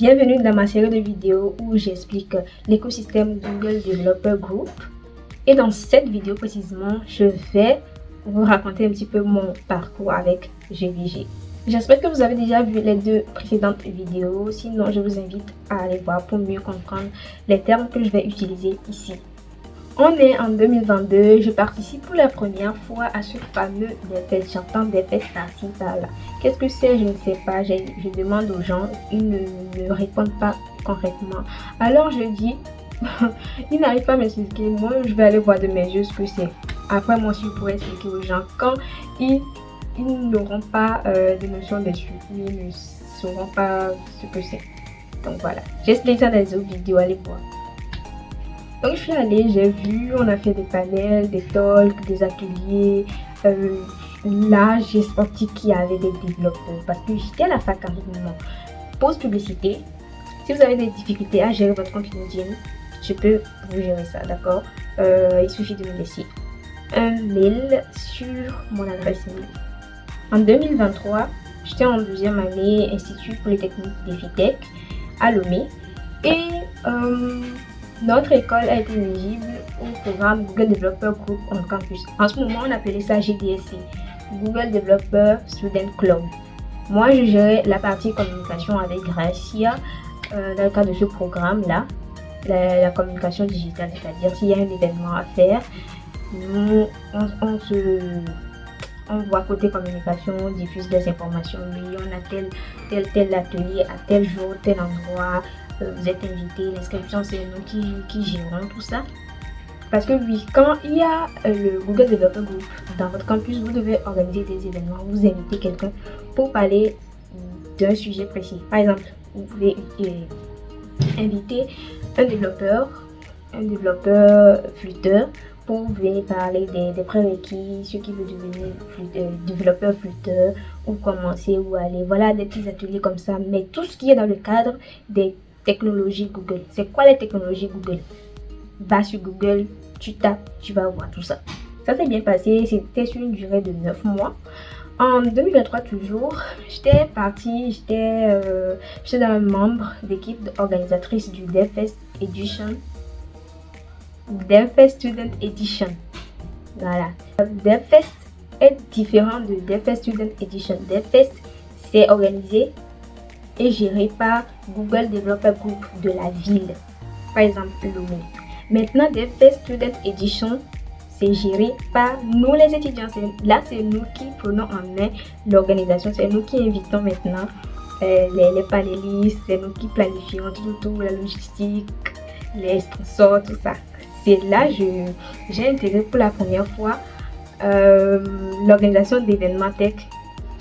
Bienvenue dans ma série de vidéos où j'explique l'écosystème Google Developer Group. Et dans cette vidéo précisément, je vais vous raconter un petit peu mon parcours avec GVG. J'espère que vous avez déjà vu les deux précédentes vidéos, sinon je vous invite à aller voir pour mieux comprendre les termes que je vais utiliser ici. On est en 2022, je participe pour la première fois à ce fameux DevFest. J'entends DevFest par-ci, par-là. Qu'est-ce que c'est? Je ne sais pas. Je demande aux gens, ils ne répondent pas concrètement. Alors je dis, ils n'arrivent pas à m'expliquer. Moi, je vais aller voir de mes yeux ce que c'est. Après, moi aussi, je pourrais expliquer aux gens quand ils n'auront pas de notion dessus. Ils ne sauront pas ce que c'est. Donc voilà. J'explique ça dans les autres vidéos. Allez voir. Donc je suis allée, j'ai vu, on a fait des panels, des talks, des ateliers. Là, j'ai senti qu'il y avait des développeurs parce que j'étais à la fac en ce moment. Pause publicité. Si vous avez des difficultés à gérer votre compte LinkedIn, je peux vous gérer ça, d'accord? Il suffit de me laisser un mail sur mon adresse mail. En 2023, j'étais en deuxième année Institut Polytechnique d'Evitech à Lomé et notre école a été éligible au programme Google Developer Group on campus. En ce moment, on appelait ça GDSC, Google Developer Student Club. Moi, je gérais la partie communication avec Gracia dans le cadre de ce programme-là, la communication digitale, c'est-à-dire s'il y a un événement à faire, nous, on voit côté communication, on diffuse des informations, oui, on a tel atelier à tel jour, tel endroit. Vous êtes invité, l'inscription c'est nous qui gérons tout ça. Parce que oui, quand il y a le Google Developer Group dans votre campus, vous devez organiser des événements, vous invitez quelqu'un pour parler d'un sujet précis. Par exemple, vous pouvez inviter un développeur flûteur pour venir parler des prérequis, ceux qui veulent devenir développeur flûteur, ou commencer ou aller. Voilà des petits ateliers comme ça, mais tout ce qui est dans le cadre des technologies Google. C'est quoi les technologies Google? Va sur Google, tu tapes, tu vas voir tout ça. Ça s'est bien passé, c'était sur une durée de 9 mois. En 2023 toujours, j'étais un membre d'équipe organisatrice du DevFest Student Edition. Voilà. DevFest est différent de DevFest Student Edition. DevFest, c'est organisé et géré par Google Developer Group de la ville, par exemple Lomé. Maintenant, DevFest Student Edition, c'est géré par nous les étudiants. Là, c'est nous qui prenons en main l'organisation, c'est nous qui invitons maintenant les panélistes, c'est nous qui planifions tout, la logistique, les sponsors, tout ça. C'est là que j'ai intégré pour la première fois l'organisation d'événements tech.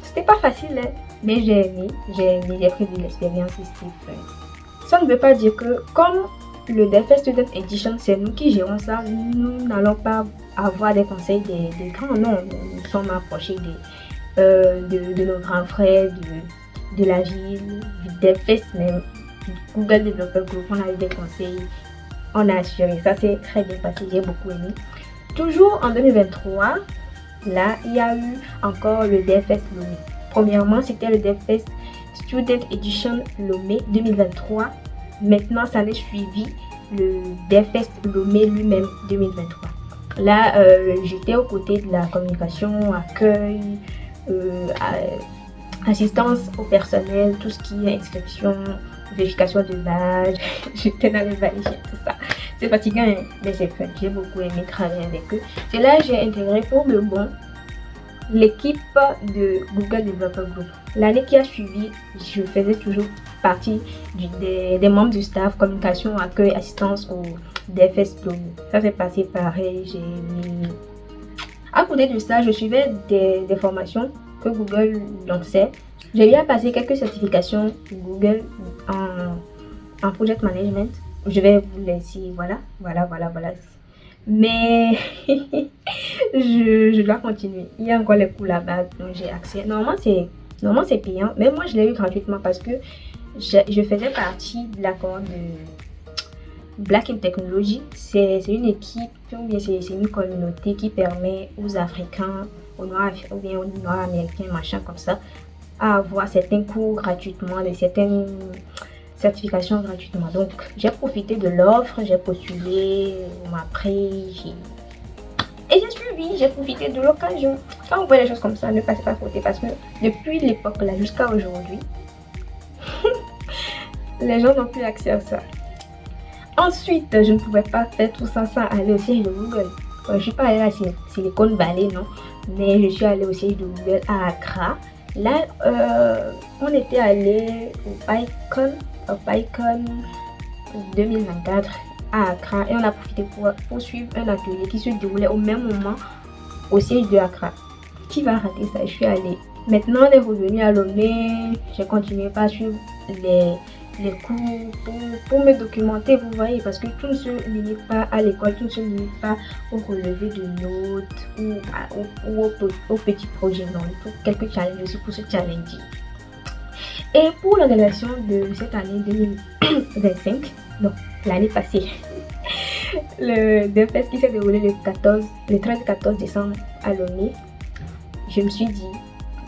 C'était pas facile, hein? Mais j'ai pris de l'expérience ici. Ça ne veut pas dire que comme le DevFest Student Edition, c'est nous qui gérons ça, nous n'allons pas avoir des conseils des grands. Non, nous sommes approchés de nos grands frères, de la ville, du DevFest même, du Google Developer Group. On a eu des conseils, on a assuré. Ça s'est très bien passé, j'ai beaucoup aimé. Toujours en 2023, là, il y a eu encore le DevFest Lomé. Premièrement, c'était le DevFest Student Edition Lomé 2023. Maintenant, ça a suivi le DevFest Lomé lui-même 2023. Là, j'étais aux côtés de la communication, accueil, assistance au personnel, tout ce qui est inscription, vérification de badge. J'étais dans les valises, tout ça. C'est fatigant, hein? Mais c'est fun. J'ai beaucoup aimé travailler avec eux. C'est là que j'ai intégré pour de bon l'équipe de Google Developer Group. L'année qui a suivi, je faisais toujours partie des membres du staff, communication, accueil, assistance au DevFest Lomé. Ça s'est passé pareil, j'ai aimé. À côté de ça, je suivais des formations que Google lançait. J'ai eu à passer quelques certifications Google en project management. Je vais vous laisser, voilà. Mais je dois continuer. Il y a encore les cours là-bas dont j'ai accès. Normalement, c'est payant. Mais moi, je l'ai eu gratuitement parce que je faisais partie de l'accord de Black in Technology. C'est une équipe, ou bien c'est une communauté qui permet aux Africains, aux Noirs, ou bien aux Nord-Américains, machin comme ça, à avoir certains cours gratuitement de certification gratuitement. Donc, j'ai profité de l'offre, j'ai postulé, on m'a pris, et j'ai suivi, j'ai profité de l'occasion. Quand on voit les choses comme ça, ne passez pas à côté parce que depuis l'époque là jusqu'à aujourd'hui, les gens n'ont plus accès à ça. Ensuite, je ne pouvais pas faire tout ça sans aller au siège de Google. Je ne suis pas allée à Silicon Valley, non, mais je suis allée au siège de Google à Accra. Là, on était allé au PyCon 2024 à Accra et on a profité pour suivre un atelier qui se déroulait au même moment au siège de Accra. Qui va rater ça? Je suis allée. Maintenant, on est revenu à Lomé. J'ai continué par suivre les cours pour me documenter, vous voyez, parce que tout ne se limite pas à l'école, tout ne se limite pas au relevé de notes ou au petit projet. Non, il faut quelques challenges aussi pour se challenger. Et pour l'organisation de cette année 2025, donc l'année passée, le DevFest qui s'est déroulé le 13-14 décembre à Lomé, je me suis dit,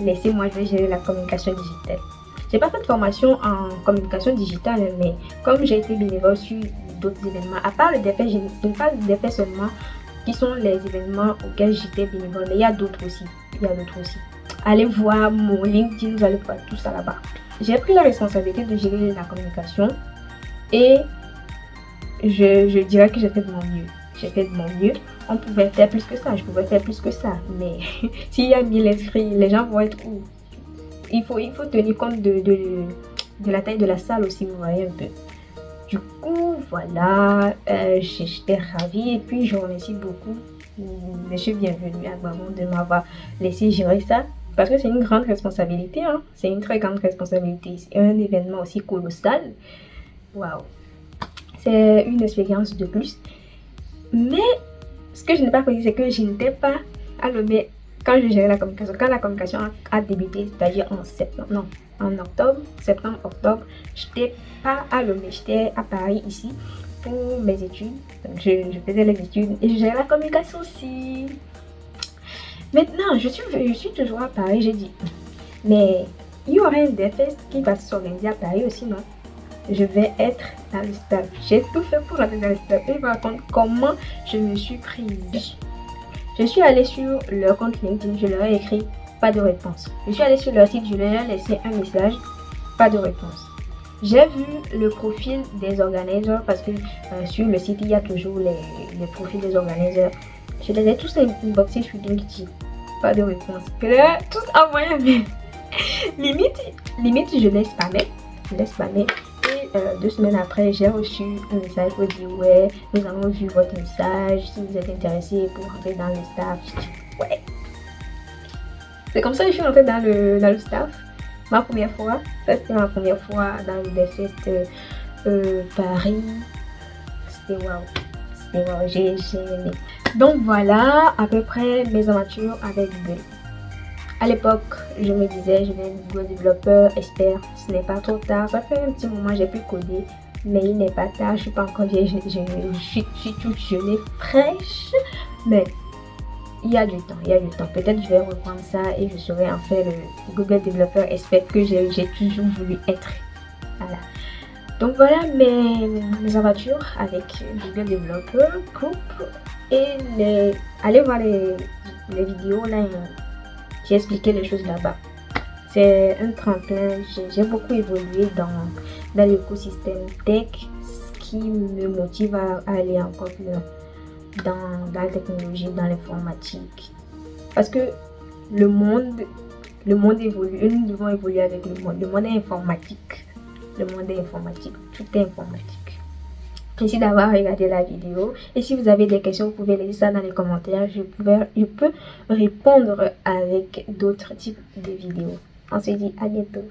laissez-moi, je vais gérer la communication digitale. J'ai pas fait de formation en communication digitale, mais comme j'ai été bénévole sur d'autres événements, à part le DevFest, je ne parle de DevFest seulement, qui sont les événements auxquels j'étais bénévole, mais il y a d'autres aussi. Allez voir mon LinkedIn, vous allez voir tout ça là-bas. J'ai pris la responsabilité de gérer la communication et je dirais que j'ai fait de mon mieux. On pouvait faire plus que ça, je pouvais faire plus que ça, mais s'il y a 1000 inscrits, les gens vont être où? Il faut tenir compte de la taille de la salle aussi, vous voyez un peu. Du coup, voilà, j'étais ravie et puis je remercie beaucoup Monsieur Bienvenu à Gbamon de m'avoir laissé gérer ça. Parce que c'est une grande responsabilité, hein. C'est une très grande responsabilité. C'est un événement aussi colossal. Waouh! C'est une expérience de plus. Mais ce que je n'ai pas précisé, c'est que je n'étais pas à Lomé quand je gérais la communication. Quand la communication a débuté, c'est-à-dire en septembre-octobre, je n'étais pas à Lomé. J'étais à Paris ici pour mes études. Donc je faisais les études et je gérais la communication aussi. Maintenant, je suis toujours à Paris, j'ai dit, mais il y aura un DevFest qui va s'organiser à Paris aussi, non? Je vais être dans le staff. J'ai tout fait pour rentrer dans le staff. Et je vous raconte comment je me suis prise. Je suis allée sur leur compte LinkedIn, je leur ai écrit pas de réponse. Je suis allée sur leur site, je leur ai laissé un message, pas de réponse. J'ai vu le profil des organisateurs parce que sur le site, il y a toujours les profils des organisateurs. Je les ai tous inboxés sur LinkedIn. Pas de réponse. Puis là, tous envoyés, mais limite, je les spammais. Et 2 semaines après, j'ai reçu un message pour dire ouais, nous avons vu votre message. Si vous êtes intéressé pour rentrer dans le staff, je dis ouais. C'est comme ça que je suis rentrée dans le staff. Ma première fois, ça c'était ma première fois dans le DevFest Paris. C'était waouh, j'ai aimé. Donc voilà à peu près mes aventures avec Google. À l'époque, je me disais, je vais être Google développeur, expert. Ce n'est pas trop tard. Ça fait un petit moment, j'ai pu coder, mais il n'est pas tard. Je suis pas encore vieille, je suis toute jeune et fraîche, mais il y a du temps. Peut-être je vais reprendre ça et je serai en fait le Google développeur expert que j'ai toujours voulu être. Voilà. Donc voilà mes aventures avec Google Developer Group et allez voir les vidéos là, j'ai expliqué les choses là-bas. C'est un tremplin, j'ai beaucoup évolué dans l'écosystème tech, ce qui me motive à aller encore plus loin dans la technologie, dans l'informatique. Parce que le monde évolue et nous devons évoluer avec le monde. Le monde est informatique. Tout est informatique. Merci d'avoir regardé la vidéo. Et si vous avez des questions, vous pouvez laisser ça dans les commentaires. Je peux répondre avec d'autres types de vidéos. On se dit à bientôt.